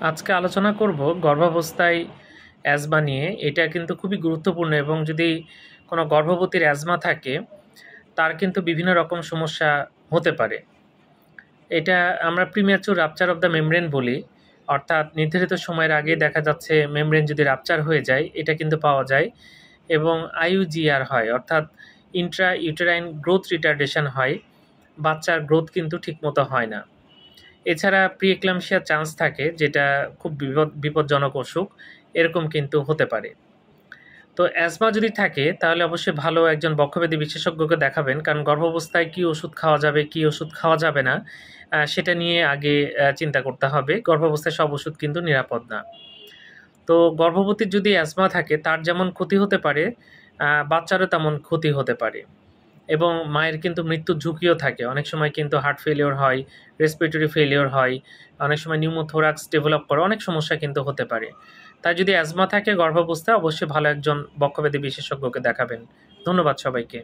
আজকে আলোচনা করব গর্ভাবস্থায় অ্যাজমা নিয়ে। এটা কিন্তু খুবই গুরুত্বপূর্ণ এবং যদি কোনো গর্ভবতীর অ্যাজমা থাকে তার কিন্তু বিভিন্ন রকম সমস্যা হতে পারে। এটা আমরা premature rupture of the membrane বলি, অর্থাৎ নির্ধারিত সময়ের আগে দেখা যাচ্ছে মেমব্রেন যদি রাপচার হয়ে যায়, এটা কিন্তু পাওয়া যায়। এবং আইইউজিআর হয়, অর্থাৎ ইন্ট্রা ইউটেরাইন গ্রোথ রিটার্ডেশন হয়, বাচ্চার গ্রোথ কিন্তু ঠিকমতো হয় না। এছাড়া প্রিএক্লাম্পসিয়ার চান্স থাকে, যেটা খুব বিপজ্জনক অসুখ, এরকম কিন্তু হতে পারে। তো অ্যাজমা যদি থাকে তাহলে অবশ্যই ভালো একজন বক্ষব্যাধি বিশেষজ্ঞকে দেখাবেন, কারণ গর্ভাবস্থায় কী ওষুধ খাওয়া যাবে কী ওষুধ খাওয়া যাবে না সেটা নিয়ে আগে চিন্তা করতে হবে। গর্ভাবস্থায় সব ওষুধ কিন্তু নিরাপদ না। তো গর্ভবতীর যদি অ্যাজমা থাকে তার যেমন ক্ষতি হতে পারে, বাচ্চারও তেমন ক্ষতি হতে পারে। এবং মায়ের কিন্তু মৃত্যুর ঝুঁকিও থাকে। অনেক সময় কিন্তু হার্ট ফেলিওর হয়, রেসপিরেটরি ফেলিওর হয়, অনেক সময় নিউমোথোরাক্স ডেভেলপ করে, অনেক সমস্যা কিন্তু হতে পারে। তাই যদি অ্যাজমা থাকে গর্ভাবস্থায় অবশ্যই ভালো একজন বক্ষব্যাধি বিশেষজ্ঞকে দেখাবেন। ধন্যবাদ সবাইকে।